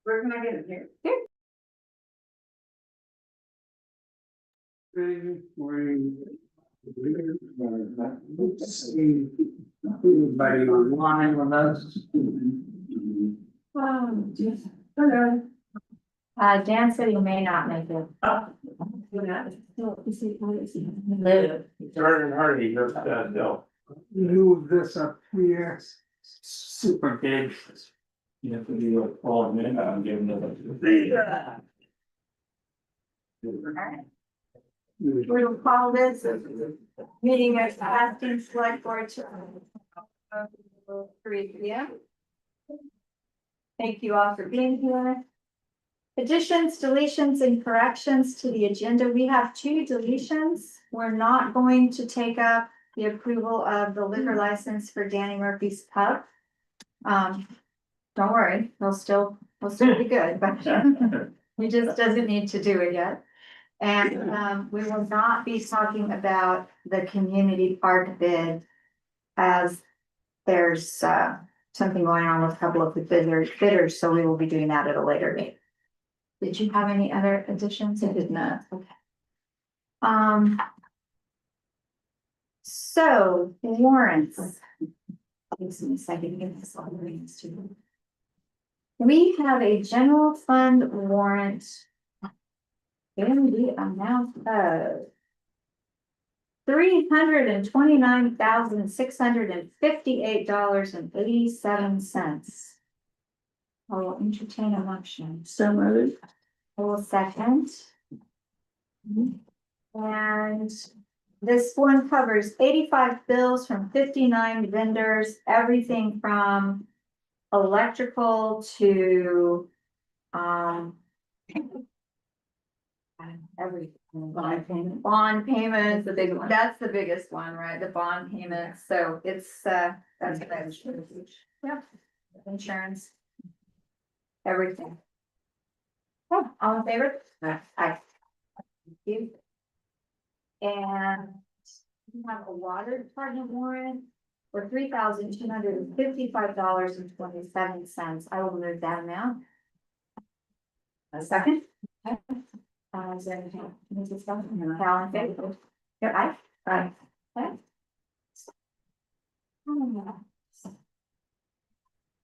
Where can I get it here? Everybody online with us. Oh, jeez. Hello. Dan said he may not make it. Jordan Hardy, no. Move this up here. Super big. You have to be like, oh, man, I'm giving it. We will call this a meeting of Castine Selectboard to 3 p.m. Thank you all for being here. Additions, deletions, and corrections to the agenda. We have 2 deletions. We're not going to take up the approval of the liquor license for Danny Murphy's Pub. Don't worry, we'll still be good, but he just doesn't need to do it yet. And we will not be talking about the community park bid, as there's something going on with a couple of the bidders, so we will be doing that at a later date. Did you have any other additions? I did not. Okay. So warrants. Gives me a second to get this all reads to. We have a general fund warrant. And the amount of $329,658.87. I will entertain a motion. So moved. I will second. And this one covers 85 bills from 59 vendors, everything from electrical to everything. Bond payments, the big one. That's the biggest one, right? The bond payments. So it's that's yeah, insurance, everything. Oh, all in favor? Aye. Thank you. And we have a water department warrant for $3,255.27. I will move that amount. A second. Okay. Is there any discussion? All in favor? Aye. Aye. Okay.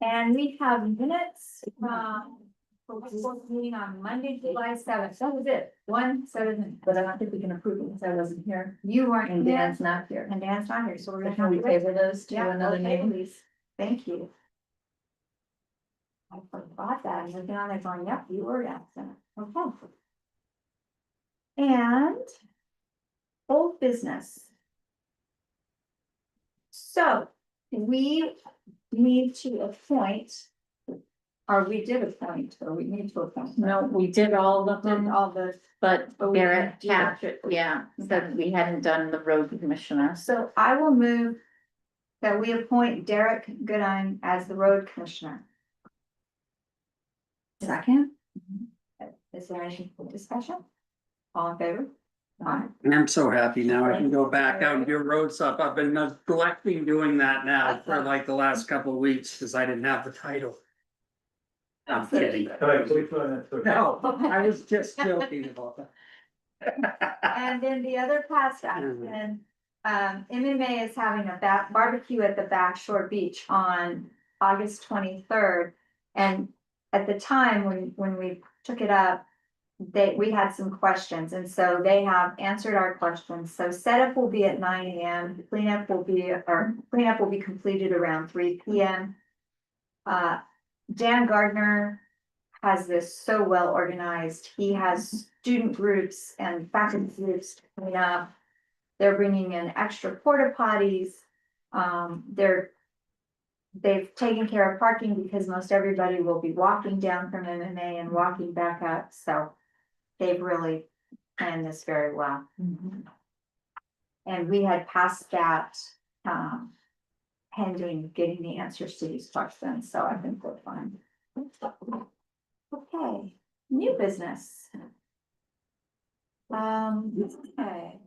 And we have minutes for the meeting on Monday, July 7th. That was it. 1/7, But I don't think we can approve it because I wasn't here. you weren't And here, Dan's not here. and Dan's not here, so we're gonna Can have we to table those to Yeah, another okay, meeting? please. Thank you. I forgot that. I'm looking on there going, yep, you were absent. Okay. And old business. So we need to appoint, or we did appoint, or we need to appoint. No, we did all of Did them, all the, but we Barrett didn't do it. captured, yeah, said we hadn't done the road commissioner. so I will move that we appoint Derek Goodine as the road commissioner. Second? Is there any discussion? All in favor? Aye. And I'm so happy now I can go back out and do road stuff. I've been neglecting doing that now for like the last couple of weeks because I didn't have the title. I'm kidding. No, I was just joking about that. And then the other past action, MMA is having a barbecue at the Back Shore Beach on August 23rd. And at the time when we took it up, we had some questions, and so they have answered our questions. So setup will be at 9 a.m. Cleanup will be completed around 3 p.m. Dan Gardner has this so well organized. He has student groups and faculty groups to clean up. They're bringing in extra porta potties. They've taken care of parking because most everybody will be walking down from MMA and walking back up. So they've really planned this very well. And we had passed that pending getting the answers to these questions. So I think we're fine. Okay, new business. Okay.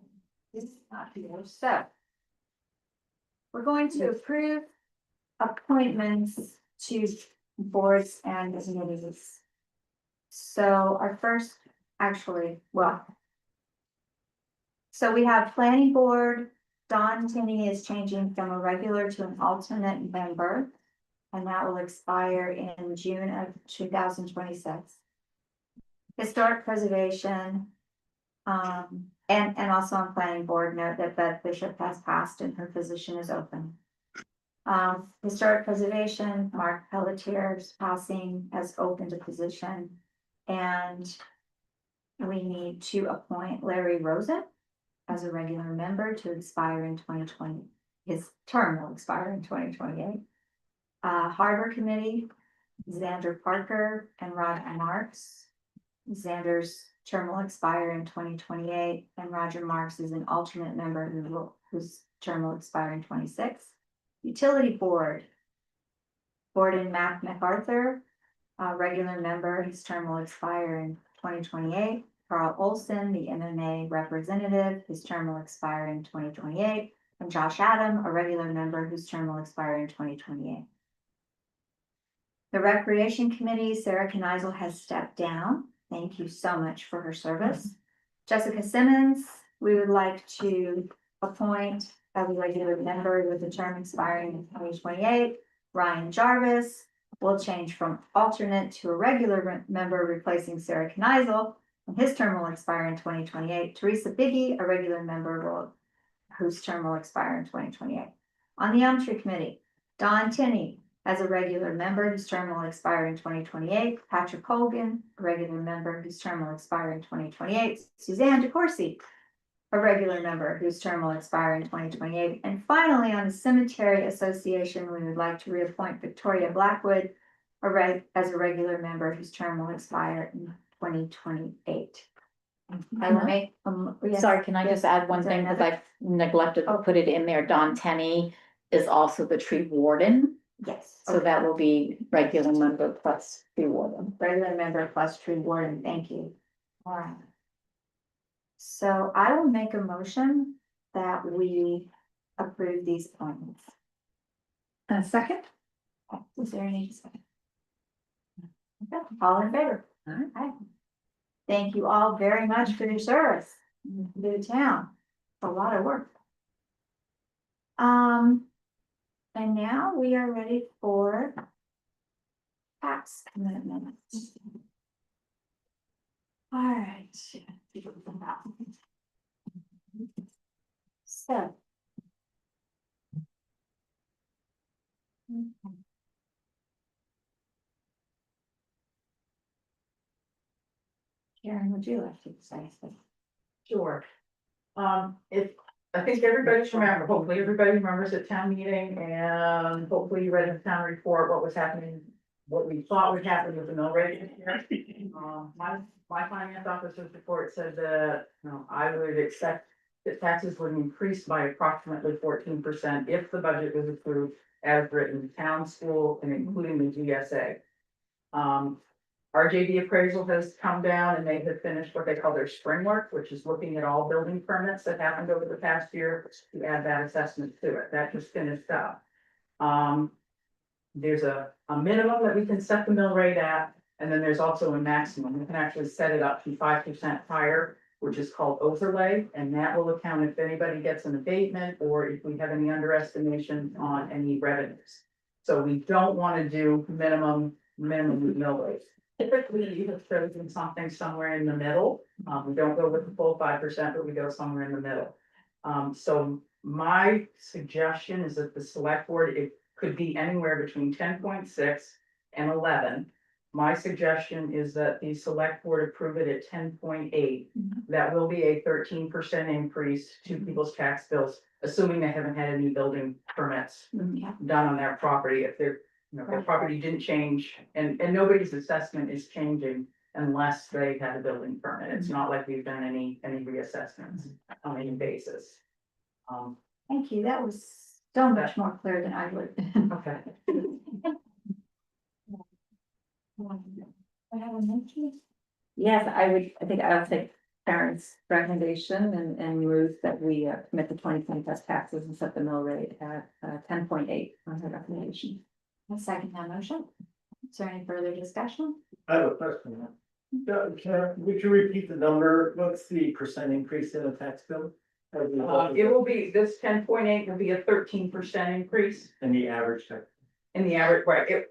This is not here. So we're going to approve appointments to boards and committees. So our first, actually, well. So we have planning board, Don Tinney is changing from a regular to an alternate member. And that will expire in June of 2026. Historic preservation. And also on planning board, note that Beth Bishop has passed and her position is open. Historic preservation, Mark Pelletier's passing as open to position. And we need to appoint Larry Rosen as a regular member to expire in 2020. His term will expire in 2028. Harbor Committee, Xander Parker and Roger Marks. Xander's term will expire in 2028, and Roger Marks is an alternate member whose term will expire in 26. Utility Board, Gordon MacArthur, regular member, his term will expire in 2028. Carl Olson, the MMA representative, his term will expire in 2028. And Josh Adam, a regular member whose term will expire in 2028. The Recreation Committee, Sarah Kneisel has stepped down. Thank you so much for her service. Jessica Simmons, we would like to appoint as a regular member with a term expiring in 2028. Ryan Jarvis will change from alternate to a regular member, replacing Sarah Kneisel, and his term will expire in 2028. Teresa Biggie, a regular member whose term will expire in 2028. On the Elm Tree Committee, Don Tinney, as a regular member, whose term will expire in 2028. Patrick Hogan, a regular member, whose term will expire in 2028. Suzanne DeCourcy, a regular member, whose term will expire in 2028. And finally, on the Cemetery Association, we would like to reappoint Victoria Blackwood as a regular member, whose term will expire in 2028. I will make, yes, Sorry, can I yes, just add one is there thing, because another? I neglected to Oh. put it in there, Don Tenney is also the tree warden, Yes. so that will be regular member plus tree warden. Regular member plus tree warden, thank you. All right. So I will make a motion that we approve these appointments. A second? Is there any discussion? Okay, all in favor? All right. Aye. Thank you all very much for your service to the town. It's a lot of work. And now we are ready for tax commitments. All right. So. Karen, would you like to say something? Sure. I think everybody should remember, hopefully everybody remembers at town meeting, and hopefully you read in the town report what was happening, what we thought would happen with the mill rate this year. My finance officer's report said that, I would expect that taxes would increase by approximately 14% if the budget was approved as written, town, school, and including the GSA. Our JD appraisal has come down and they have finished what they call their spring work, which is looking at all building permits that happened over the past year to add that assessment to it. That just finished up. There's a minimum that we can set the mill rate at, and then there's also a maximum. We can actually set it up to 5% higher, which is called overlay, and that will account if anybody gets an abatement or if we have any underestimation on any revenues. So we don't want to do minimum mill rates. Typically, you have chosen something somewhere in the middle. We don't go with the full 5%, but we go somewhere in the middle. So my suggestion is that the select board, it could be anywhere between 10.6 and 11. My suggestion is that the select board approve it at 10.8. That will be a 13% increase to people's tax bills, assuming they haven't had any building permits done on their property. If their property didn't change, and nobody's assessment is changing unless they had a building permit. It's not like we've done any reassessments on any basis. Thank you, that was so much more clear than I would. Okay. I have a motion. Yes, I think I'll take Karen's recommendation and move that we commit the 2020 plus taxes and set the mill rate at 10.8 on her recommendation. I'll second that motion. Is there any further discussion? I have a question. Would you repeat the number? What's the percent increase in the tax bill? It will be, this 10.8 will be a 13% increase And the average tax. in the average, right,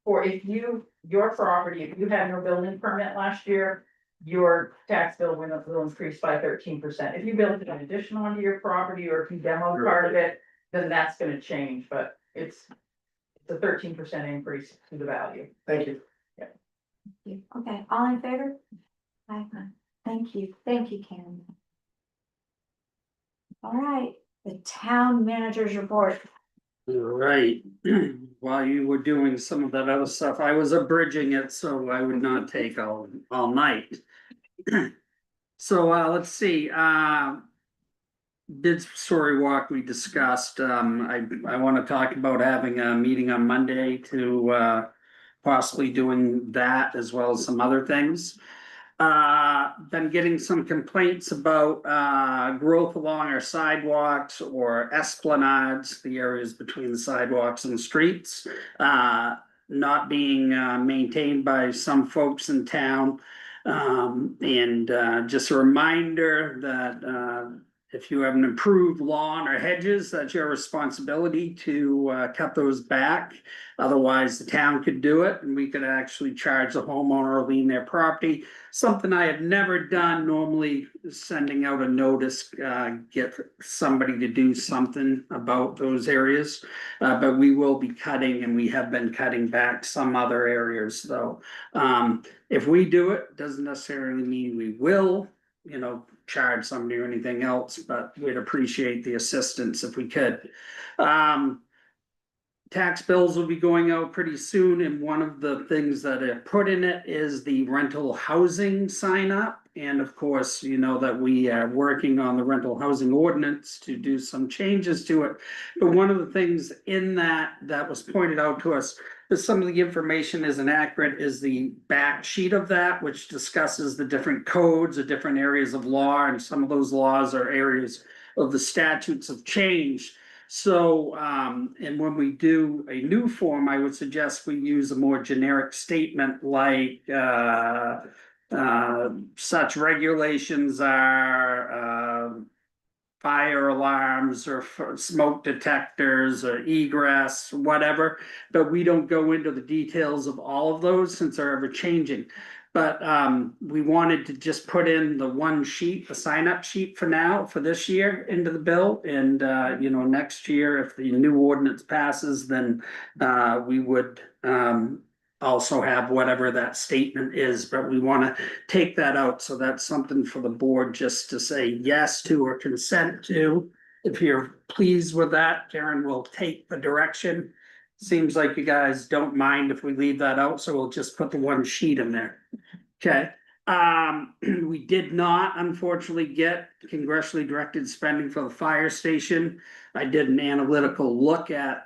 or if you, your property, if you had no building permit last year, your tax bill will increase by 13%. If you build an addition onto your property, or if you demo part of it, then that's gonna change, but it's a 13% increase to the value. Thank you. Okay, all in favor? Aye. Thank you, Karen. All right, the town manager's report. All right, while you were doing some of that other stuff, I was abridging it, so I would not take all night. So, let's see, bid story walk we discussed, I wanna talk about having a meeting on Monday to, possibly doing that as well as some other things. Been getting some complaints about, growth along our sidewalks or esplanades, the areas between the sidewalks and the streets. Not being, maintained by some folks in town. And just a reminder that, if you have an improved lawn or hedges, that's your responsibility to, cut those back. Otherwise, the town could do it and we could actually charge the homeowner or lien their property. Something I have never done, normally sending out a notice, get somebody to do something about those areas. But we will be cutting, and we have been cutting back some other areas though. If we do it, doesn't necessarily mean we will, charge somebody or anything else, but we'd appreciate the assistance if we could. Tax bills will be going out pretty soon, and one of the things that are put in it is the rental housing sign up. And of course, you know that we are working on the rental housing ordinance to do some changes to it. But one of the things in that was pointed out to us, that some of the information isn't accurate, is the back sheet of that, which discusses the different codes, the different areas of law, and some of those laws are areas of the statutes have changed. So, and when we do a new form, I would suggest we use a more generic statement like, such regulations are, fire alarms or smoke detectors or egress, whatever. But we don't go into the details of all of those since they're ever changing. But we wanted to just put in the one sheet, the sign up sheet for now, for this year into the bill. And next year, if the new ordinance passes, then we would also have whatever that statement is, but we want to take that out. So that's something for the board just to say yes to or consent to. If you're pleased with that, Karen will take the direction. Seems like you guys don't mind if we leave that out, so we'll just put the one sheet in there. Okay. We did not unfortunately get congressionally directed spending for the fire station. I did an analytical look at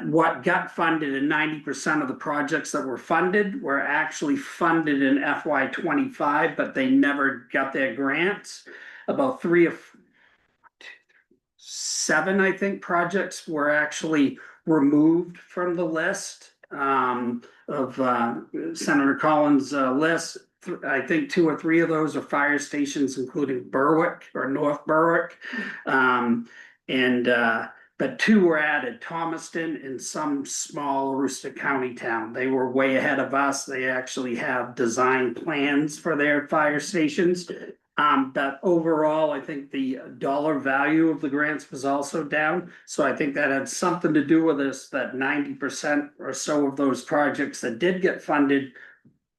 what got funded, and 90% of the projects that were funded were actually funded in FY25, but they never got their grants. About 3 of 7, I think, projects were actually removed from the list of Senator Collins' list. I think 2 or 3 of those are fire stations, including Berwick or North Berwick. But 2 were added, Thomaston and some small Aroostook County town. They were way ahead of us. They actually have design plans for their fire stations. But overall, I think the dollar value of the grants was also down. So I think that had something to do with this, that 90% or so of those projects that did get funded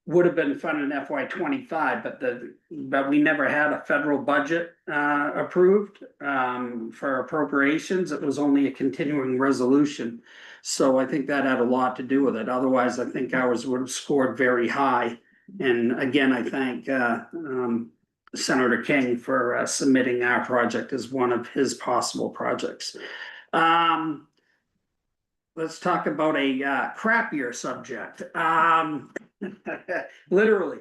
would have been funded in FY25, but we never had a federal budget approved for appropriations. It was only a continuing resolution. So I think that had a lot to do with it. Otherwise, I think ours would have scored very high. And again, I thank Senator King for submitting our project as one of his possible projects. Let's talk about a crappier subject. Literally,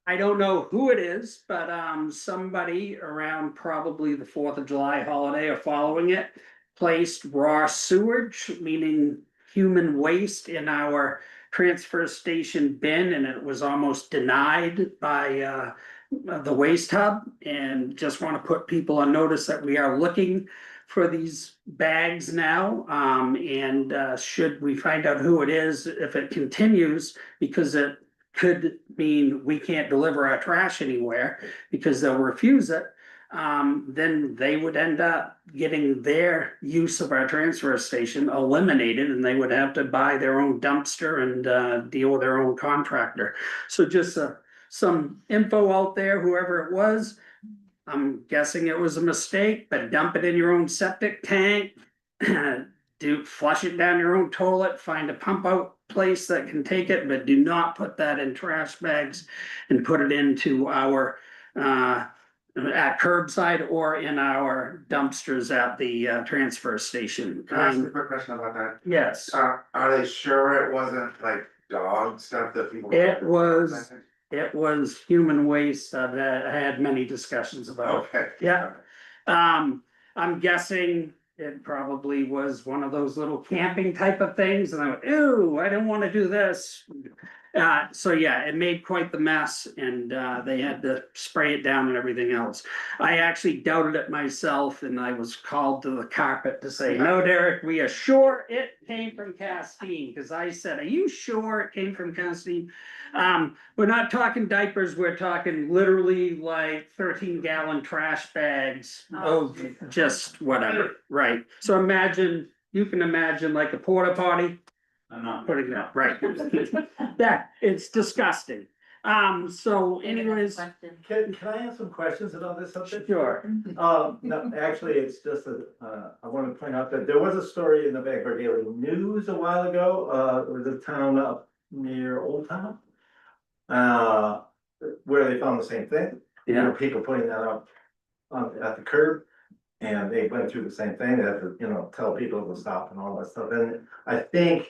I don't know who it is, but somebody around probably the 4th of July holiday or following it placed raw sewage, meaning human waste, in our transfer station bin and it was almost denied by the waste hub, and just want to put people on notice that we are looking for these bags now. And should we find out who it is, if it continues, because it could mean we can't deliver our trash anywhere because they'll refuse it. Then they would end up getting their use of our transfer station eliminated, and they would have to buy their own dumpster and deal with their own contractor. So just some info out there, whoever it was. I'm guessing it was a mistake, but dump it in your own septic tank. Flush it down your own toilet, find a pump out place that can take it, but do not put that in trash bags and put it into our at curbside or in our dumpsters at the transfer station. Can I ask a quick question about that? Yes, Are they sure it wasn't like dog stuff that people? it was human waste that I had many discussions about. Okay. Yeah. I'm guessing it probably was one of those little camping type of things, and I went, ew, I didn't want to do this. So yeah, it made quite the mess, and they had to spray it down and everything else. I actually doubted it myself, and I was called to the carpet to say, no, Derek, we are sure it came from Castine, because I said, are you sure it came from Castine? We're not talking diapers, we're talking literally like 13-gallon trash bags of just whatever, right? So you can imagine like a porta potty. I'm not putting that, right. That, it's disgusting. So anyways, Can I ask some questions about this subject? sure. No, actually, it's just I want to point out that there was a story in the Bangor Daily News a while ago, it was a town up near Old Town. Where they found the same thing. You know, people putting that up at the curb. And they went through the same thing, they had to, you know, tell people to stop and all that stuff. And I think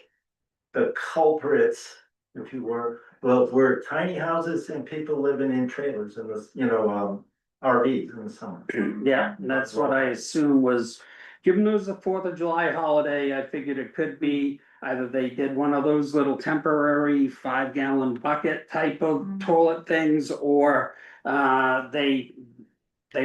the culprits, if you were tiny houses and people living in trailers in this, RVs in the summer. Yeah, and that's what I assume was, given it was the 4th of July holiday, I figured it could be either they did one of those little temporary 5-gallon bucket type of toilet things, or they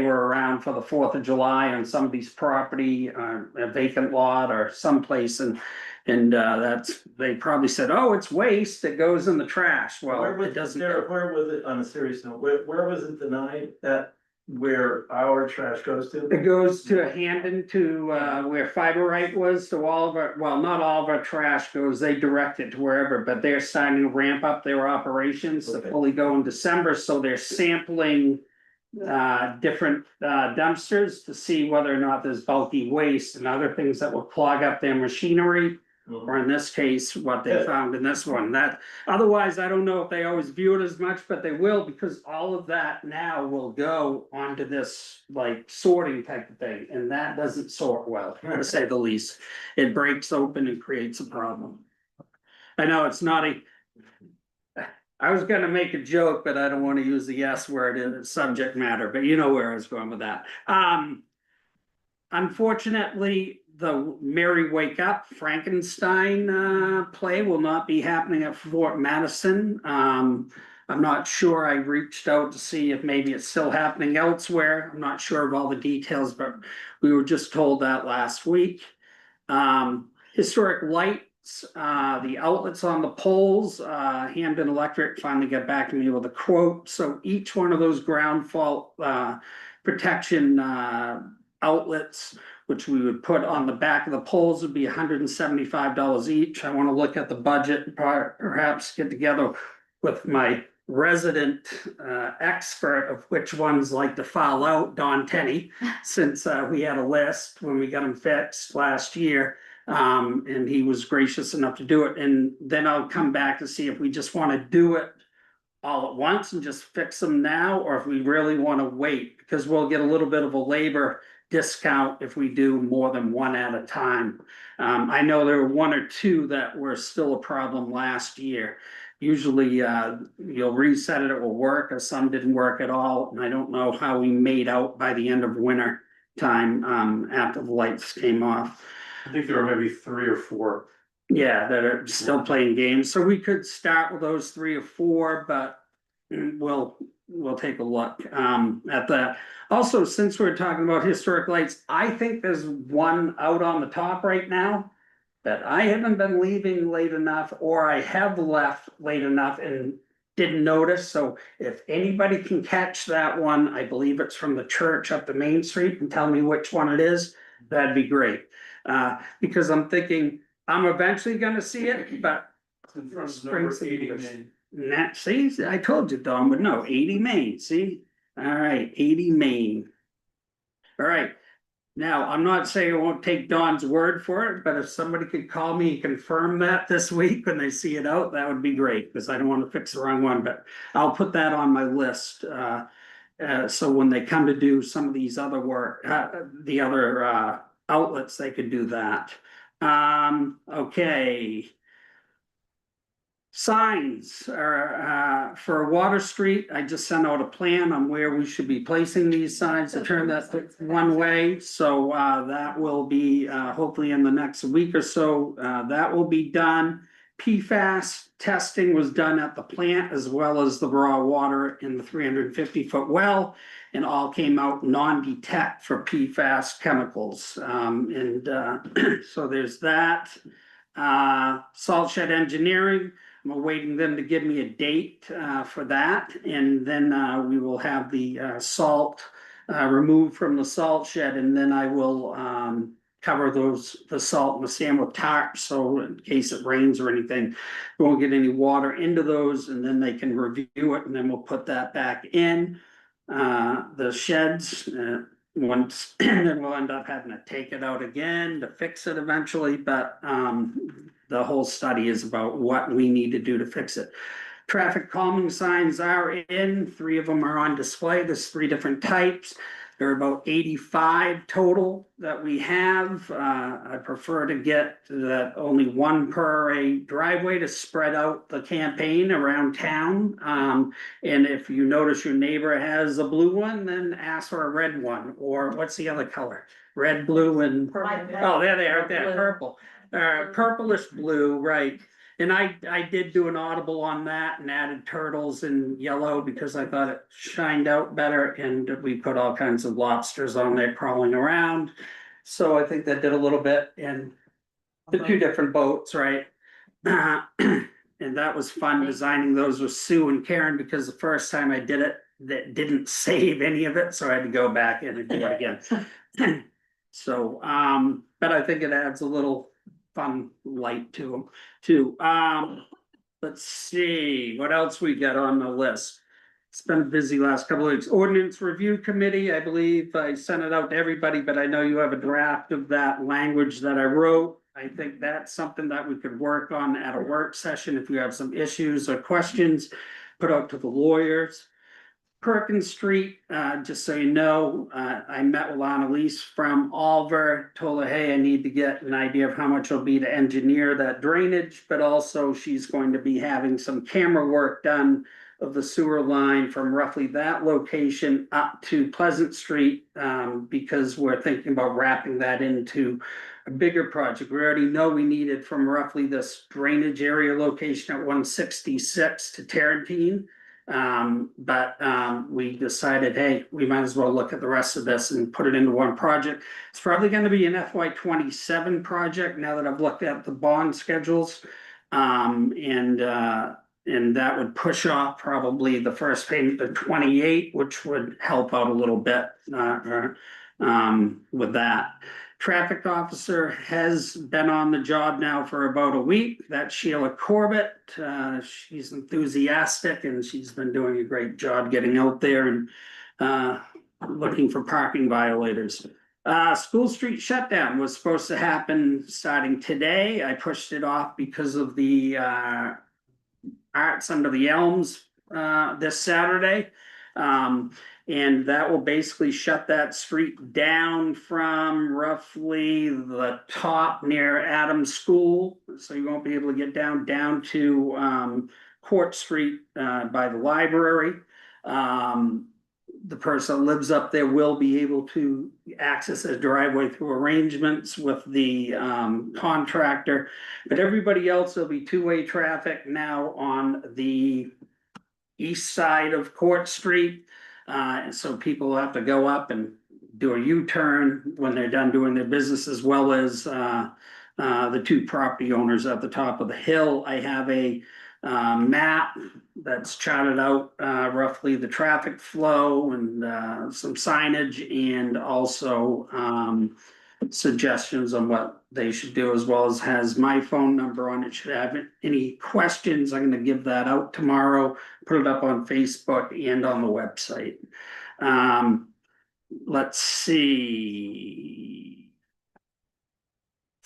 were around for the 4th of July on somebody's property, a vacant lot or someplace, and they probably said, oh, it's waste, it goes in the trash. Well, it doesn't. Where was it, on a serious note, where was it denied that where our trash goes to? It goes to Hamden to where Fiberite was, so all of our, well, not all of our trash goes, they direct it to wherever, but they're starting to ramp up their operations to fully go in December, so they're sampling different dumpsters to see whether or not there's bulky waste and other things that will clog up their machinery. Or in this case, what they found in this one, that otherwise, I don't know if they always view it as much, but they will, because all of that now will go onto this like sorting type of thing, and that doesn't sort well, to say the least. It breaks open and creates a problem. I know it's not I was gonna make a joke, but I don't want to use the S word in the subject matter, but you know where I was going with that. Unfortunately, the Mary Wake Up Frankenstein play will not be happening at Fort Madison. I'm not sure. I reached out to see if maybe it's still happening elsewhere. I'm not sure of all the details, but we were just told that last week. Historic lights, the outlets on the poles, Hamden Electric finally got back to me with a quote. So each one of those ground fault protection outlets, which we would put on the back of the poles, would be $175 each. I want to look at the budget and perhaps get together with my resident expert of which ones like to fall out, Don Tenney, since we had a list when we got them fixed last year. And he was gracious enough to do it. And then I'll come back to see if we just want to do it all at once and just fix them now, or if we really want to wait, because we'll get a little bit of a labor discount if we do more than one at a time. I know there were one or two that were still a problem last year. Usually you'll reset it, it will work, or some didn't work at all. And I don't know how we made out by the end of winter time after the lights came off. I think there were maybe 3 or 4 Yeah, that are still playing games, so we could start with those 3 or 4, but we'll take a look at that. Also, since we're talking about historic lights, I think there's one out on the top right now that I haven't been leaving late enough, or I have left late enough and didn't notice, so if anybody can catch that one, I believe it's from the church up the Main Street, and tell me which one it is, that'd be great. Because I'm thinking, I'm eventually gonna see it, but. See, I told you, Don would know, 80 Main, see? All right, 80 Main. All right, now, I'm not saying I won't take Don's word for it, but if somebody could call me and confirm that this week when they see it out, that would be great, because I don't want to fix the wrong one, but I'll put that on my list. So when they come to do some of these other work, the other outlets, they could do that. Okay. Signs are for Water Street. I just sent out a plan on where we should be placing these signs to turn that one way. So that will be hopefully in the next week or so. That will be done. PFAS testing was done at the plant as well as the raw water in the 350-foot well, and all came out non-detect for PFAS chemicals. So there's that. Salt shed engineering. I'm awaiting them to give me a date for that, and then we will have the salt removed from the salt shed, and then I will cover the salt and the sand with tarp, so in case it rains or anything, we won't get any water into those, and then they can review it, and then we'll put that back in. The sheds, once, and then we'll end up having to take it out again to fix it eventually, but the whole study is about what we need to do to fix it. Traffic calming signs are in, 3 of them are on display. There's 3 different types. There are about 85 total that we have. I prefer to get that only 1 per a driveway to spread out the campaign around town. And if you notice your neighbor has a blue one, then ask for a red one, or what's the other color? Red, blue, and, oh, there they are, there, purple. Purplish blue, right. And I did do an audible on that and added turtles in yellow because I thought it shined out better, and we put all kinds of lobsters on there crawling around. So I think that did a little bit, and the 2 different boats, right? And that was fun designing those with Sue and Karen, because the first time I did it, that didn't save any of it, so I had to go back in and do it again. So, but I think it adds a little fun light to them too. Let's see, what else we got on the list? It's been a busy last couple of weeks. Ordinance Review Committee, I believe I sent it out to everybody, but I know you have a draft of that language that I wrote. I think that's something that we could work on at a work session if you have some issues or questions, put out to the lawyers. Perkins Street, just so you know, I met with Annalise from Alver, told her, hey, I need to get an idea of how much it'll be to engineer that drainage, but also she's going to be having some camera work done of the sewer line from roughly that location up to Pleasant Street, because we're thinking about wrapping that into a bigger project. We already know we need it from roughly this drainage area location at 166 to Tarrentine. But we decided, hey, we might as well look at the rest of this and put it into one project. It's probably going to be an FY27 project now that I've looked at the bond schedules. And that would push off probably the first payment to 28, which would help out a little bit with that. Traffic officer has been on the job now for about a week. That's Sheila Corbett. She's enthusiastic, and she's been doing a great job getting out there and looking for parking violators. School Street shutdown was supposed to happen starting today. I pushed it off because of the Arts Under the Elms this Saturday. And that will basically shut that street down from roughly the top near Adams School. So you won't be able to get down to Court Street by the library. the person that lives up there will be able to access his driveway through arrangements with the contractor. But everybody else, there'll be two-way traffic now on the east side of Court Street. So people will have to go up and do a U-turn when they're done doing their business, as well as the two property owners at the top of the hill. I have a map that's charted out roughly the traffic flow and some signage, and also suggestions on what they should do, as well as has my phone number on it. Should have any questions, I'm gonna give that out tomorrow, put it up on Facebook and on the website. Let's see.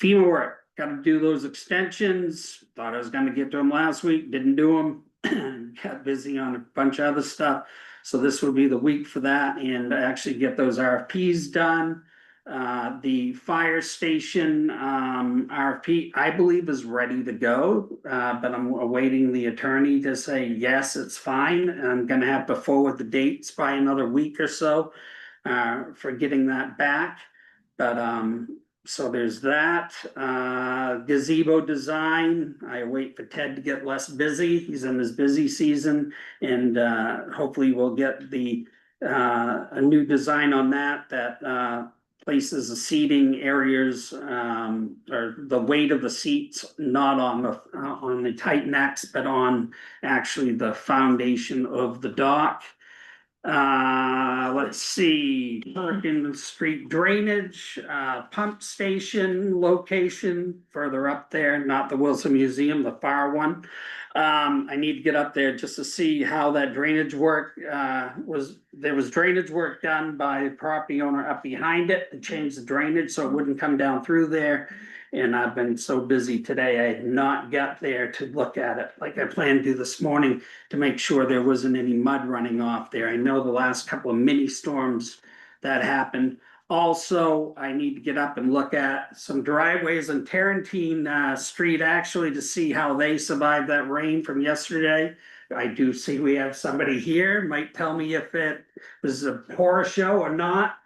FEMA work, gotta do those extensions. Thought I was gonna get to them last week, didn't do them. Got busy on a bunch of other stuff. So this would be the week for that, and actually get those RFPs done. The fire station RFP, I believe, is ready to go, but I'm awaiting the attorney to say, yes, it's fine. I'm gonna have to forward the dates by another week or so for getting that back. But so there's that. Gazebo design, I wait for Ted to get less busy. He's in his busy season, and hopefully we'll get a new design on that places the seating areas, or the weight of the seats, not on the tight necks, but on actually the foundation of the dock. Let's see, Perkins Street drainage, pump station location further up there, not the Wilson Museum, the far one. I need to get up there just to see how that drainage work there was drainage work done by the property owner up behind it to change the drainage so it wouldn't come down through there. And I've been so busy today, I had not got there to look at it like I planned to this morning, to make sure there wasn't any mud running off there. I know the last couple of mini storms that happened. Also, I need to get up and look at some driveways on Tarrantine Street, actually, to see how they survived that rain from yesterday. I do see we have somebody here, might tell me if it was a horror show or not.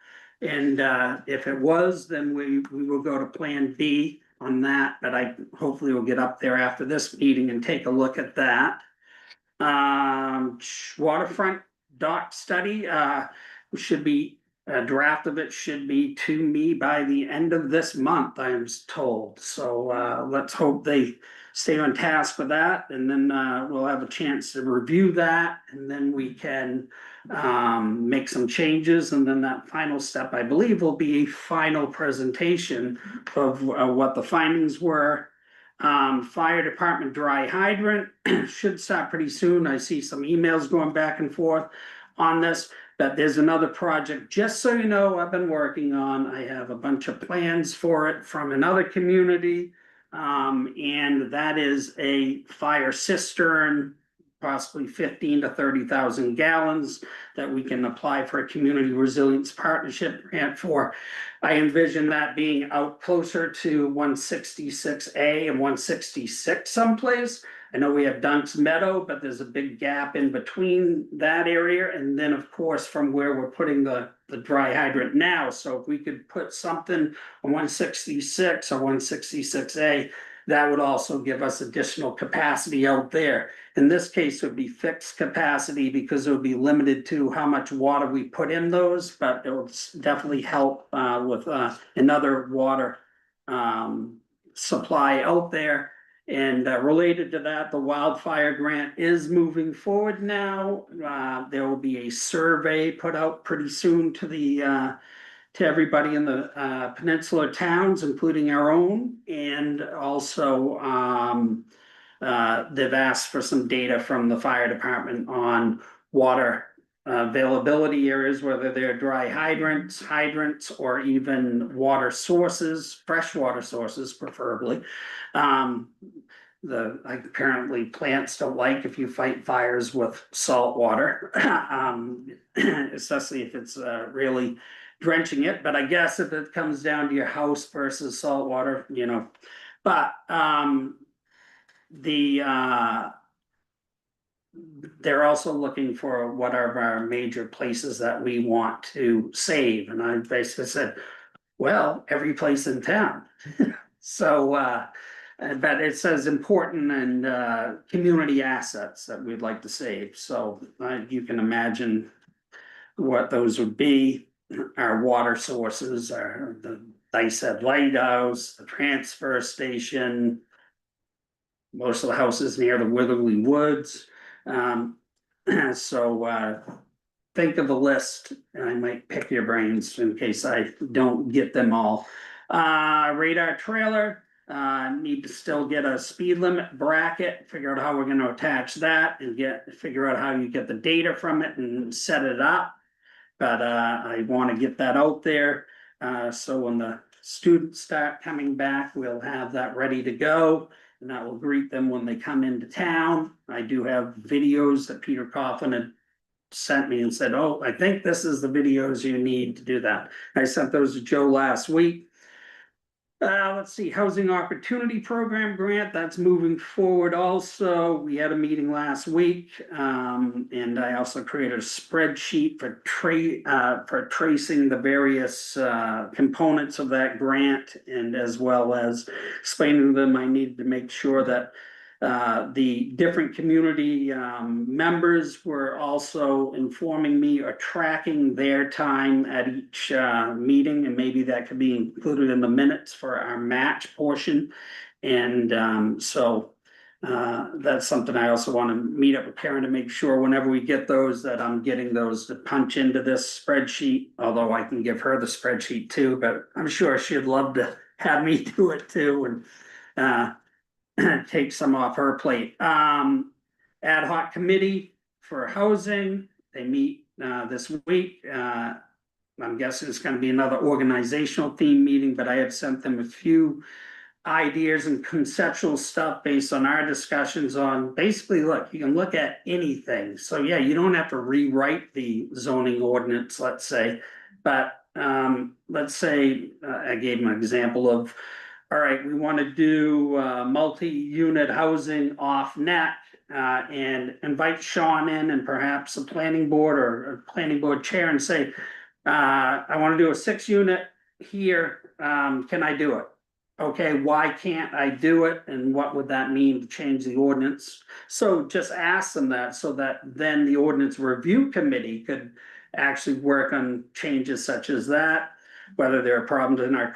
And if it was, then we will go to Plan B on that, but I hopefully will get up there after this meeting and take a look at that. Waterfront dock study, should be, a draft of it should be to me by the end of this month, I am told. So let's hope they stay on task with that, and then we'll have a chance to review that, and then we can make some changes, and then that final step, I believe, will be a final presentation of what the findings were. Fire department dry hydrant should start pretty soon. I see some emails going back and forth on this, but there's another project, just so you know, I've been working on. I have a bunch of plans for it from another community. And that is a fire cistern, possibly 15 to 30,000 gallons, that we can apply for a community resilience partnership grant for. I envision that being out closer to 166A and 166 someplace. I know we have Dunk's Meadow, but there's a big gap in between that area, and then of course from where we're putting the dry hydrant now. So if we could put something on 166 or 166A, that would also give us additional capacity out there. In this case, it would be fixed capacity because it would be limited to how much water we put in those, but it will definitely help with another water supply out there. And related to that, the wildfire grant is moving forward now. There will be a survey put out pretty soon to to everybody in the peninsula towns, including our own. And also they've asked for some data from the fire department on water availability areas, whether they're dry hydrants, or even water sources, freshwater sources preferably. Apparently plants don't like if you fight fires with salt water, especially if it's really drenching it. But I guess if it comes down to your house versus salt water, you know, but they're also looking for what are our major places that we want to save, and I basically said, well, every place in town. So, but it says important and, community assets that we'd like to save, so, you can imagine what those would be. Our water sources are the Dycehead Lighthouse, the transfer station. Most of the houses near the Witherly Woods. So think of a list, and I might pick your brains in case I don't get them all. Radar trailer, need to still get a speed limit bracket, figure out how we're gonna attach that and figure out how you get the data from it and set it up. But I wanna get that out there, so when the students start coming back, we'll have that ready to go. And that will greet them when they come into town. I do have videos that Peter Coughlin had sent me and said, oh, I think this is the videos you need to do that. I sent those to Joe last week. Let's see, Housing Opportunity Program grant, that's moving forward also. We had a meeting last week, and I also created a spreadsheet for tracing the various components of that grant, and as well as explaining to them I needed to make sure that the different community members were also informing me or tracking their time at each meeting, and maybe that could be included in the minutes for our match portion. And so that's something I also want to meet up with Karen to make sure whenever we get those, that I'm getting those to punch into this spreadsheet, although I can give her the spreadsheet too, but I'm sure she'd love to have me do it too. And take some off her plate. Ad hoc committee for housing, they meet this week. I'm guessing it's gonna be another organizational theme meeting, but I have sent them a few ideas and conceptual stuff based on our discussions on, basically, look, you can look at anything. So yeah, you don't have to rewrite the zoning ordinance, let's say, but let's say, I gave them an example of, all right, we want to do multi-unit housing off net and invite Sean in and perhaps a planning board or a planning board chair and say, I want to do a 6-unit here. Can I do it? Okay, why can't I do it? And what would that mean to change the ordinance? So just ask them that, so that then the ordinance review committee could actually work on changes such as that. Whether there are problems in our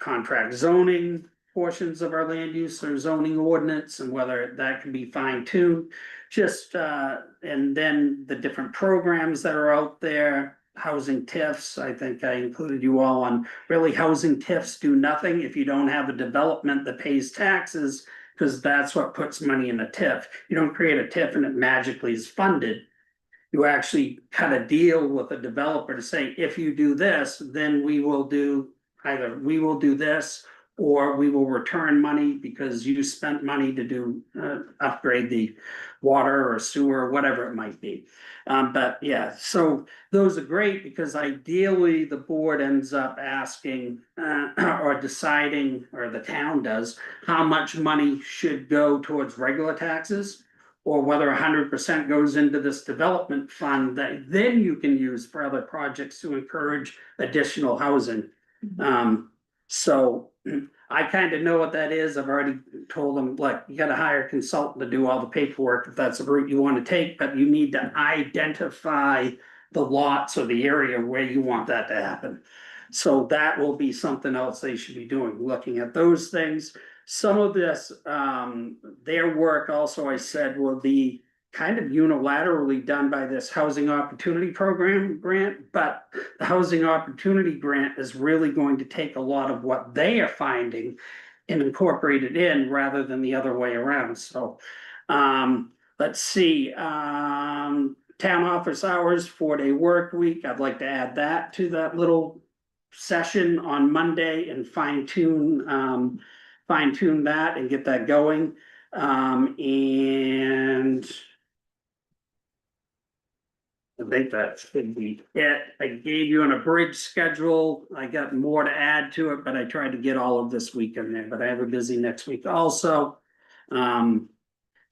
contract zoning portions of our land use or zoning ordinance, and whether that can be fine tuned. Just and then the different programs that are out there, housing TIFs, I think I included you all on, really housing TIFs do nothing if you don't have a development that pays taxes, because that's what puts money in a TIF. You don't create a TIF and it magically is funded. You actually cut a deal with a developer to say, if you do this, then we will do this, or we will return money because you spent money to do upgrade the water or sewer, or whatever it might be. But yeah, so those are great, because ideally the board ends up asking or deciding, or the town does, how much money should go towards regular taxes, or whether 100% goes into this development fund that then you can use for other projects to encourage additional housing. So I kind of know what that is. I've already told them, like, you gotta hire a consultant to do all the paperwork if that's the route you want to take, but you need to identify the lots or the area where you want that to happen. So that will be something else they should be doing, looking at those things. Some of this, their work also, I said, will be kind of unilaterally done by this Housing Opportunity Program grant, but the Housing Opportunity Grant is really going to take a lot of what they are finding and incorporate it in, rather than the other way around. So let's see, town office hours, 4-day work week. I'd like to add that to that little session on Monday and fine tune that and get that going. And I think that should be it. I gave you an abridged schedule. I got more to add to it, but I tried to get all of this week in there, but I have a busy next week also. Karen,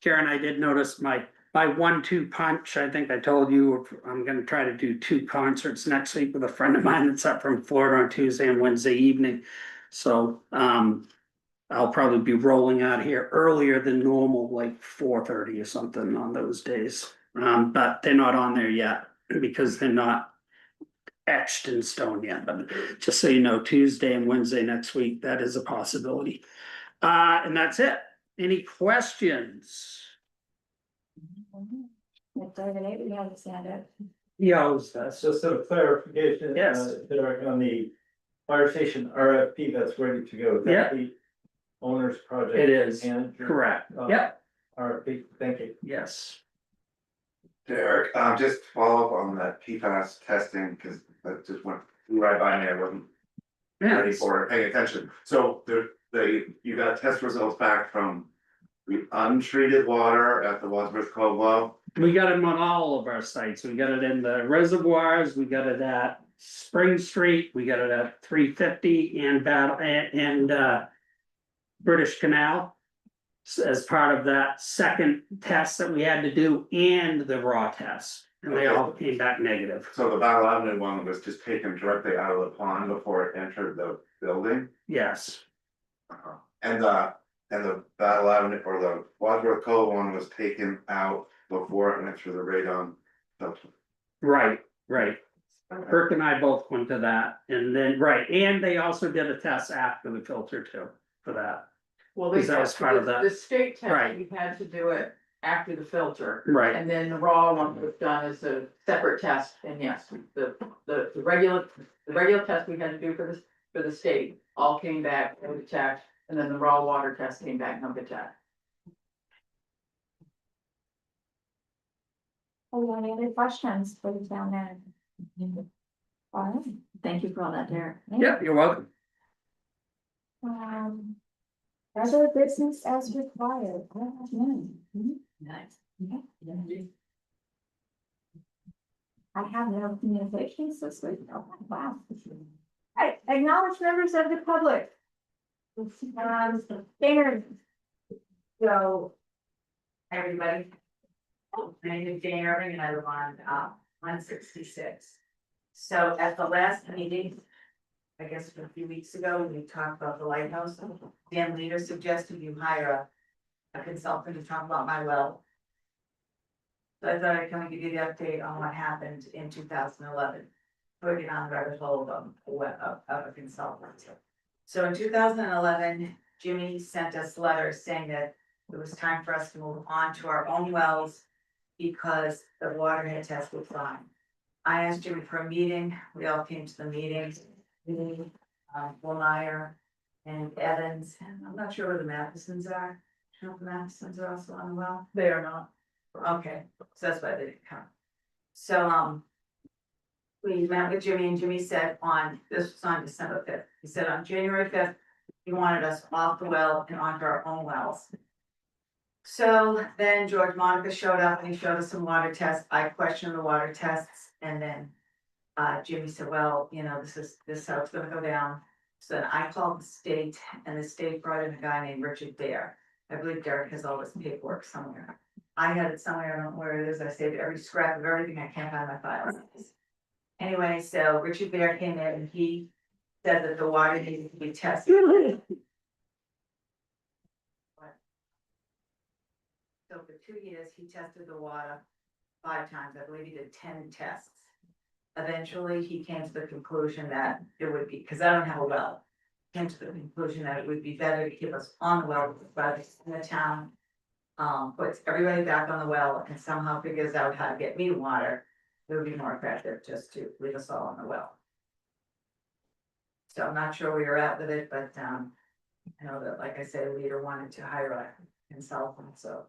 I did notice my my 1-2 punch, I think I told you, I'm gonna try to do 2 concerts next week with a friend of mine that's up from Florida on Tuesday and Wednesday evening. So, I'll probably be rolling out here earlier than normal, like 4:30 or something on those days. But they're not on there yet because they're not etched in stone yet, but just so you know, Tuesday and Wednesday next week, that is a possibility. And that's it. Any questions? At David, we have to stand up. Yo's, That's just a clarification. Yes. Derek, on the fire station RFP that's ready to go. Is that Yeah. the owner's project? It is. And. Correct. Yep. RFP, thank you. Yes. Derek, just to follow up on that PFAS testing, cause that just went right by me, I wasn't ready Yes. for it, paying attention. So you got test results back from the untreated water at the Wadsworth Cove well. We got them on all of our sites. We got it in the reservoirs, we got it at Spring Street, we got it at 350 and British Canal. As part of that second test that we had to do and the raw test, and they all came back negative. So the Battle Avenue one was just taken directly out of the pond before it entered the building. Yes, And the Battle Avenue or the Wadsworth Cove one was taken out before it went through the radon filter. right. Kirk and I both went to that, and then, and they also did a test after the filter too, for that. Well, Because that was part of that. The state Right. test, we had to do it after the filter. Right, And then the raw one was done as a separate test, and yes, the regular test we had to do for the state, all came back, no detect, and then the raw water test came back, no detect. Any other questions for the town manager? All right. Thank you for all that, Derek. yep, you're welcome. Other business as required. I have none. Nice. I have no communications this week. Oh, wow. Right, acknowledge members of the public. Standard. So. Hi, everybody. My name is Jane Irving and I live on 166. So at the last meeting, I guess a few weeks ago, we talked about the lighthouse. Dan Leader suggested you hire a consultant to talk about my well. So I thought I'd come and give you the update on what happened in 2011. Put it on the rabbit hole of a consultant. So in 2011, Jimmy sent us letters saying that it was time for us to move on to our own wells because the water had tested fine. I asked Jimmy for a meeting. We all came to the meeting. Wilmeyer and Evans, and I'm not sure where the Mathesons are. Do you know if the Mathesons are also on the well? They are not. Okay, so that's why they didn't come. So, we met with Jimmy and Jimmy said this was on December 5th. He said on January 5th, he wanted us off the well and onto our own wells. So then George Monica showed up and he showed us some water tests. I questioned the water tests and then Jimmy said, well, this is how it's gonna go down. So then I called the state and the state brought in a guy named Richard Dare. I believe Derek has all this paperwork somewhere. I had it somewhere, I don't know where it is. I saved every scrap of everything. I can't find my files. Anyway, so Richard Dare came in and he said that the water needed to be tested. So for 2 years, he tested the water 5 times. I believe he did 10 tests. Eventually, he came to the conclusion that it would be, because I don't have a well, came to the conclusion that it would be better to keep us on the well, but in the town. Puts everybody back on the well and somehow figures out how to get me water. It would be more effective just to leave us all on the well. So I'm not sure where you're at with it, but I know that, like I said, Leader wanted to hire a consultant, so.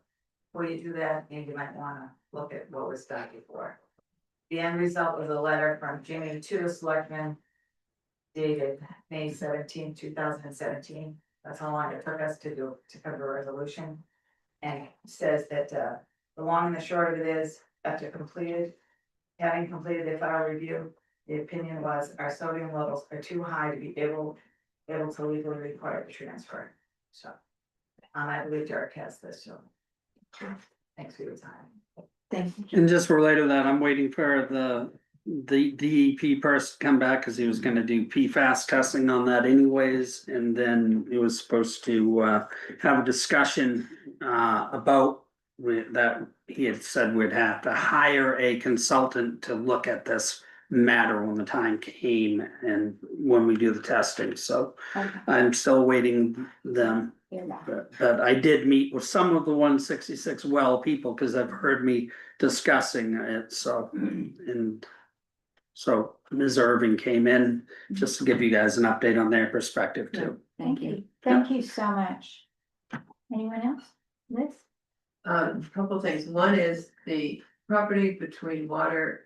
Before you do that, maybe you might wanna look at what was done before. The end result was a letter from Jimmy to the selectmen. Dated May 17, 2017. That's how long it took us to cover a resolution. And it says that the long and the short of it is, having completed the file review, the opinion was our sodium levels are too high to be able to legally require the transfer. So I believe Derek has this, so. Thanks for your time. Thank you. And just related to that, I'm waiting for the DEP person to come back, cause he was gonna do PFAS testing on that anyways. And then he was supposed to have a discussion about that he had said we'd have to hire a consultant to look at this matter when the time came and when we do the testing, so Okay. I'm still waiting them. You're back. But I did meet with some of the 166 well people, because they've heard me discussing it, so, and. So Ms. Irving came in just to give you guys an update on their perspective too. Thank you. Thank you so much. Anyone else? Liz? A couple things. One is the property between Water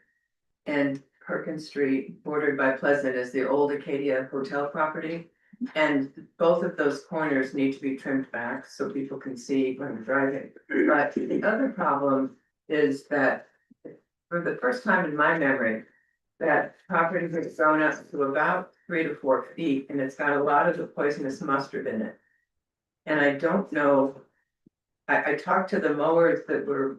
and Perkins Street bordered by Pleasant is the old Acadia Hotel property. And both of those corners need to be trimmed back so people can see when they're driving. But the other problem is that for the first time in my memory, that property has grown up to about 3 to 4 feet and it's got a lot of the poisonous mustard in it. And I don't know. I talked to the mowers that were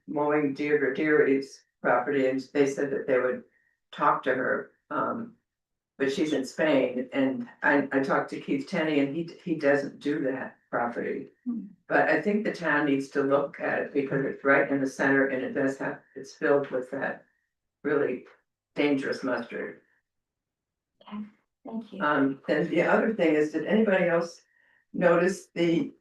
mowing Deirdre Deary's property and they said that they would talk to her. But she's in Spain and I talked to Keith Tenney and he doesn't do that property. But I think the town needs to look at it because it's right in the center and it does have, it's filled with that really dangerous mustard. Thank you. And the other thing is, did anybody else notice the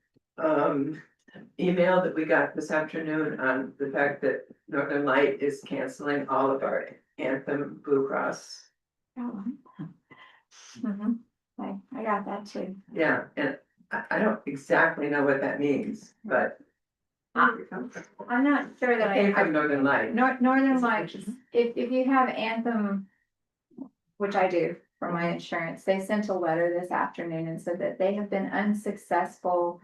email that we got this afternoon on the fact that Northern Light is canceling all of our Anthem Blue Cross? Mhm. I got that too. Yeah, and I don't exactly know what that means, but I'm not sure that it came I, from Northern Light. Northern Lights, if you have Anthem, which I do for my insurance, they sent a letter this afternoon and said that they have been unsuccessful.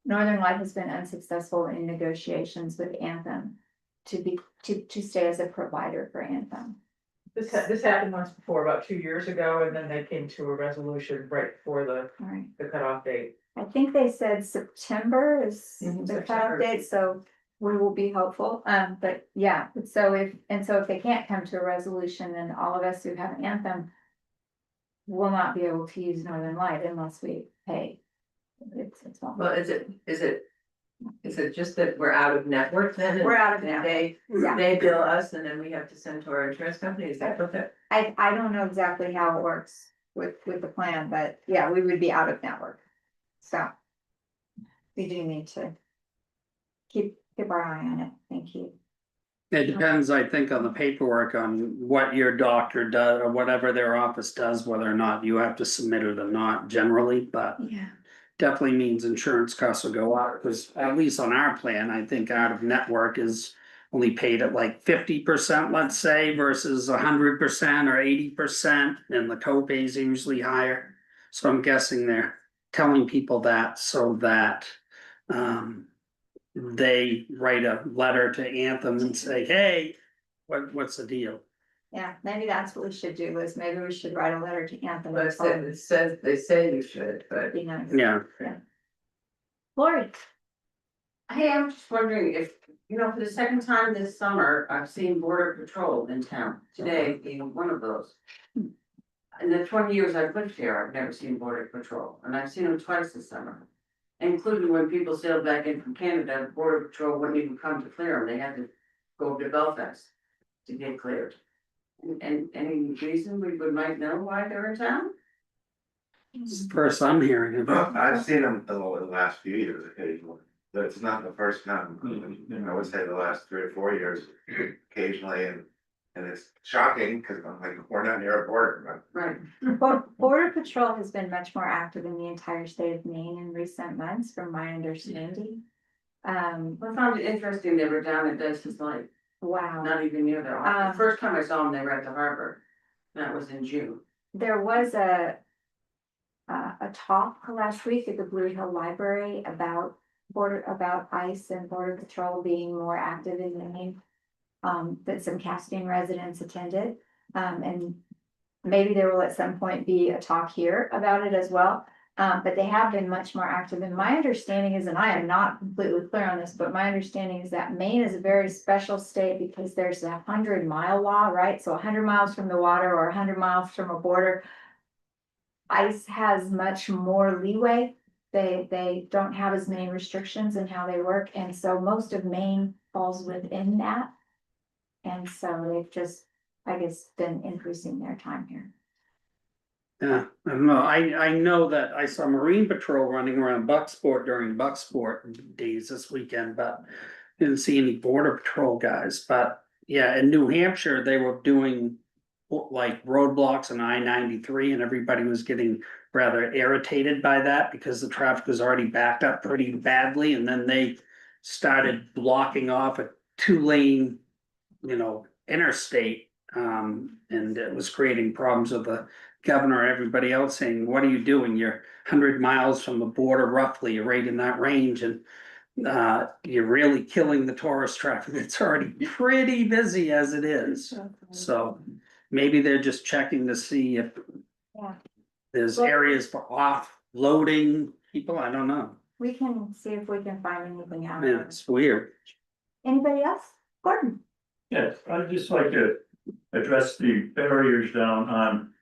Northern Light has been unsuccessful in negotiations with Anthem to stay as a provider for Anthem. This happened once before, about 2 years ago, and then they came to a resolution right before All right. the cutoff date. I think they said September is Mhm, the cutoff September. date, so we will be hopeful. But yeah, so if they can't come to a resolution, then all of us who have Anthem will not be able to use Northern Light unless we pay. It's all. Well, is it just that we're out of network then? We're out of And network. Yeah. they bill us and then we have to send to our insurance company, is that what that? I don't know exactly how it works with the plan, but yeah, we would be out of network. So we do need to keep our eye on it. Thank you. It depends, I think, on the paperwork on what your doctor does or whatever their office does, whether or not you have to submit it or not generally, but. Yeah. Definitely means insurance costs will go up, because at least on our plan, I think out of network is only paid at like 50%, let's say, versus 100% or 80%, and the copay's usually higher. So I'm guessing they're telling people that so that they write a letter to Anthem and say, hey, what's the deal? Yeah, maybe that's what we should do, is maybe we should write a letter to Anthem. But and tell them it says, they say you should, but it'd be nice. Yeah. Lori, Hey, I'm just wondering if, for the second time this summer, I've seen Border Patrol in town, today being one of those. In the 20 years I've lived here, I've never seen Border Patrol, and I've seen them twice this summer. Including when people sailed back in from Canada, Border Patrol wouldn't even come to clear them, they had to go to Belfast to get cleared. And any reason we might know why they're in town? It's the first I'm hearing about. I've seen them the last few years occasionally, but it's not the first time. I would say the last 3 or 4 years occasionally, and it's shocking because I'm like, we're not near a border, Right. Border Patrol has been much more active in the entire state of Maine in recent months, from my understanding. I found it interesting they were down at Des's Lake, Wow. not even near their office. The first time I saw them, they were at the harbor, that was in June. There was a talk last week at the Blue Hill Library about ICE and Border Patrol being more active in Maine. That some Castine residents attended, and maybe there will at some point be a talk here about it as well. But they have been much more active, and my understanding is, and I am not completely clear on this, but my understanding is that Maine is a very special state because there's a 100-mile law, right? So 100 miles from the water or 100 miles from a border. ICE has much more leeway. They don't have as many restrictions in how they work, and so most of Maine falls within that. And so they've just, I guess, been increasing their time here. Yeah, I don't know, I know that I saw Marine Patrol running around Bucksport during Bucksport days this weekend, but. Didn't see any Border Patrol guys, but yeah, in New Hampshire, they were doing. Like roadblocks on I-93 and everybody was getting rather irritated by that because the traffic was already backed up pretty badly, and then they. Started blocking off a 2-lane, interstate. And it was creating problems with the governor and everybody else saying, what are you doing? You're 100 miles from the border roughly, you're right in that range, and you're really killing the tourist traffic. It's already pretty busy as it is. So maybe they're just checking to see if Yeah. there's areas for offloading people. I don't know. We can see if we can find anything out. Yeah, it's weird. Anybody else? Gordon? Yes, I'd just like to address the barriers down on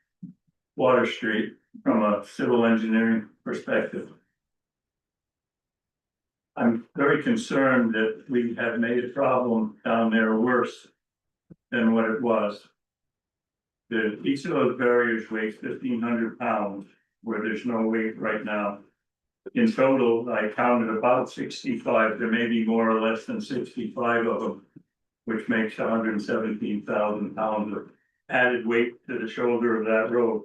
Water Street from a civil engineering perspective. I'm very concerned that we have made a problem down there worse than what it was. Each of those barriers weighs 1,500 pounds, where there's no weight right now. In total, I counted about 65, there may be more or less than 65 of them, which makes 117,000 pounds of added weight to the shoulder of that road.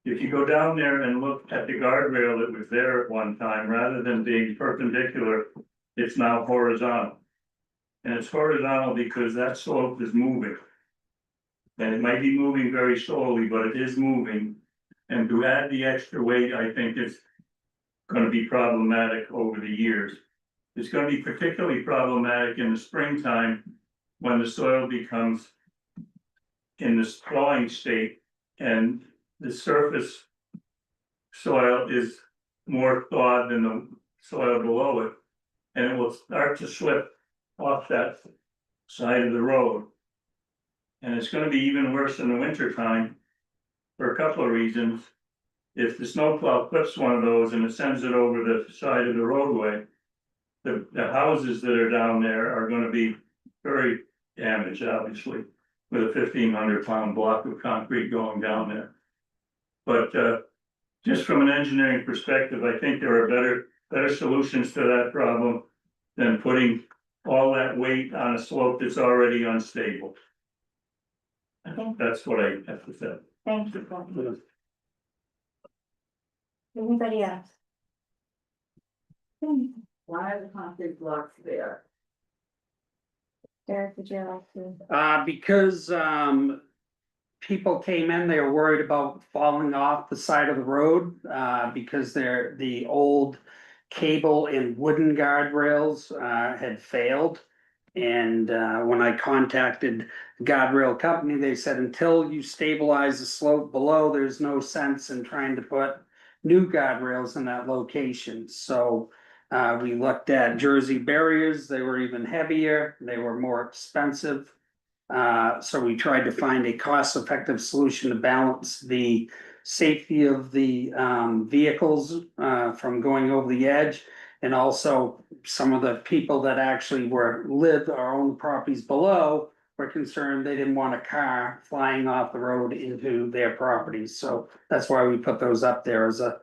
If you go down there and look at the guardrail that was there at one time, rather than being perpendicular, it's now horizontal. And it's horizontal because that slope is moving. And it might be moving very slowly, but it is moving. And to add the extra weight, I think it's gonna be problematic over the years. It's gonna be particularly problematic in the springtime when the soil becomes in this thawing state and the surface soil is more thawed than the soil below it. And it will start to slip off that side of the road. And it's gonna be even worse in the winter time for a couple of reasons. If the snowplow clips one of those and it sends it over the side of the roadway, the houses that are down there are gonna be very damaged, obviously, with a 1,500-pound block of concrete going down there. But just from an engineering perspective, I think there are better solutions to that problem than putting all that weight on a slope that's already unstable. That's what I have to say. Thank you, Gordon. Anybody else? Why are the concrete blocks there? Derek, would you like to? Because people came in, they were worried about falling off the side of the road, because the old cable and wooden guardrails had failed. And when I contacted the guardrail company, they said until you stabilize the slope below, there's no sense in trying to put new guardrails in that location. So we looked at Jersey barriers, they were even heavier, they were more expensive. So we tried to find a cost-effective solution to balance the safety of the vehicles from going over the edge. And also some of the people that actually lived or owned properties below were concerned they didn't want a car flying off the road into their properties. So that's why we put those up there as a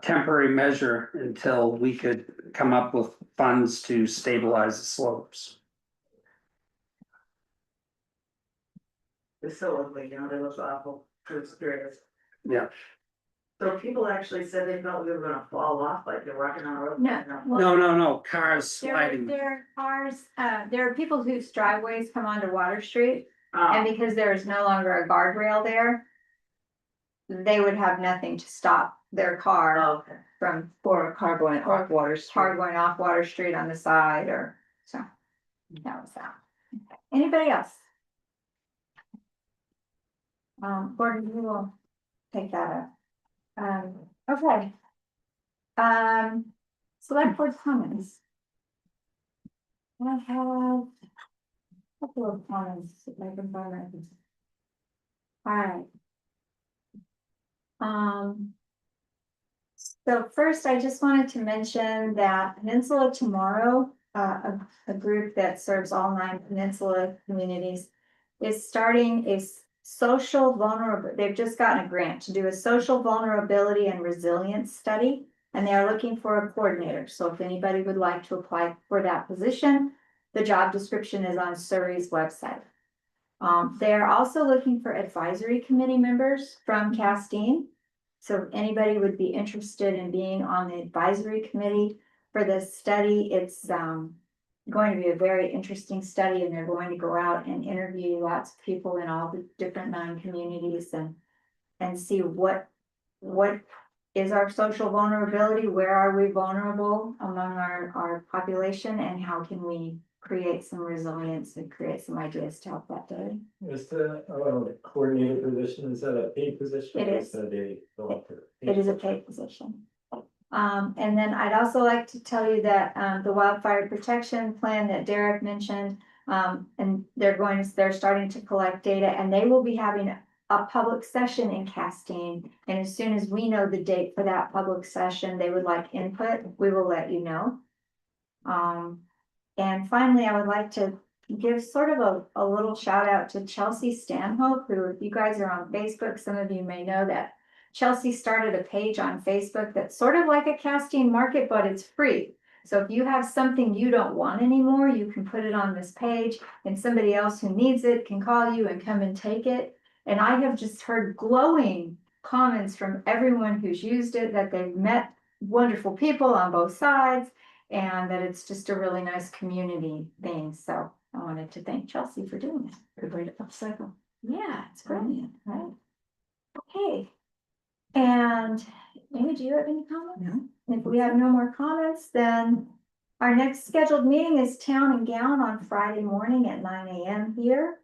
temporary measure until we could come up with funds to stabilize the slopes. It's so ugly, they look awful, it's curious. Yeah. So people actually said they felt we were gonna fall off like they're walking on a road. No, cars sliding. There are cars, there are people whose driveways come onto Water Street, Oh, and because there is no longer a guardrail there, they would have nothing to stop their car okay. from, Or a car going off Water Street. car going off Water Street on the side, or, so, that was that. Anybody else? Gordon, you will take that up. Okay. Select board comments. I have a couple of comments, if I can find it. Alright. So first, I just wanted to mention that Peninsula Tomorrow, a group that serves all 9 peninsula communities, is starting a social vulnerable, they've just gotten a grant to do a social vulnerability and resilience study. And they are looking for a coordinator. So if anybody would like to apply for that position, the job description is on Surrey's website. They're also looking for advisory committee members from Castine. So if anybody would be interested in being on the advisory committee for this study, it's going to be a very interesting study, and they're going to go out and interview lots of people in all the different 9 communities and see what is our social vulnerability, where are we vulnerable among our population, and how can we create some resilience and create some ideas to help that day. Is the coordinator position, is that a paid position? It or is. that a elected? It is a paid position. And then I'd also like to tell you that the wildfire protection plan that Derek mentioned, and they're starting to collect data, and they will be having a public session in Castine. And as soon as we know the date for that public session, they would like input, we will let you know. And finally, I would like to give sort of a little shout out to Chelsea Stanhope, who, if you guys are on Facebook, some of you may know that Chelsea started a page on Facebook that's sort of like a Castine market, but it's free. So if you have something you don't want anymore, you can put it on this page, and somebody else who needs it can call you and come and take it. And I have just heard glowing comments from everyone who's used it, that they've met wonderful people on both sides, and that it's just a really nice community thing. So I wanted to thank Chelsea for doing it. Good way to upcycle. Yeah, it's brilliant, right? Okay. And Amy, do you have any comments? No. If we have no more comments, then our next scheduled meeting is Town and Gown on Friday morning at 9 a.m. here.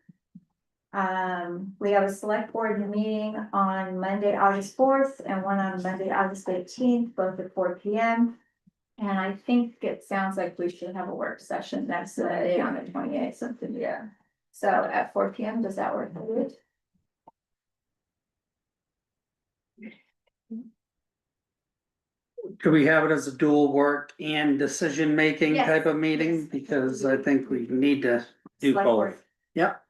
We have a select board meeting on Monday, August 4th, and one on Monday, August 18th, both at 4 p.m. And I think it sounds like we should have a work session next Monday on the 28th, something, yeah. So at 4 p.m., does that work for you? Could we have it as a dual work and decision-making Yes. type of meeting? Yes. Because I think we need to do Select both. board. Yep.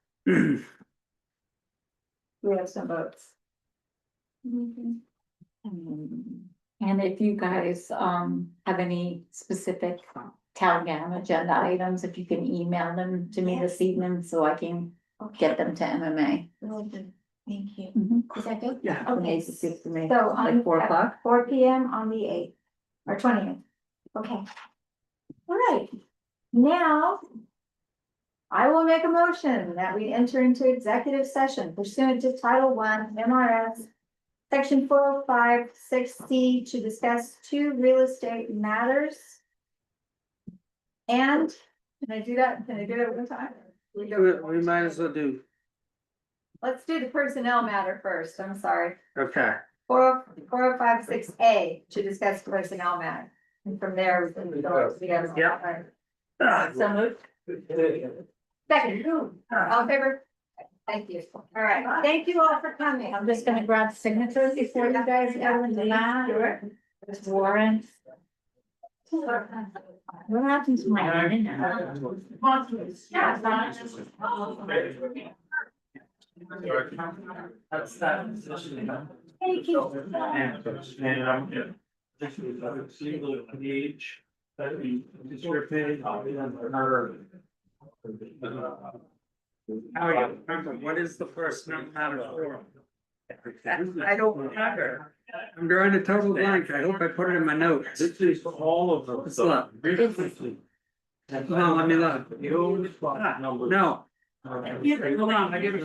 We have some votes. And if you guys have any specific town gown agenda items, if you can email them to me this evening so I can get them to MMA. Thank you. Mhm. Is that good? Yeah. Okay, It's good for me. so Like 4 o'clock? 4 p.m. on the 8th or 20th. Okay. All right. Now I will make a motion that we enter into executive session pursuant to Title I MRS Section 405(6)C to discuss 2 real estate matters. And can I do that? Can I do it one time? We might as well do, Let's do the personnel matter first. I'm sorry. okay. 405(6)A to discuss personnel matter. And from there, we can go together. Yeah. So moved. Second. All in favor? Thank you. All right. Thank you all for coming. I'm just gonna grab signatures before you guys go into that. It's Warren. What happens when I'm in there? That's that position. Thank you. And I'm, yeah. This is a single page that we distributed on her. What is the personnel matter for? I don't remember. I'm drawing a total blank. I hope I put it in my notes. This is all of them. Let's look. Well, let me look. The old spot number. No. Hold on, I give it.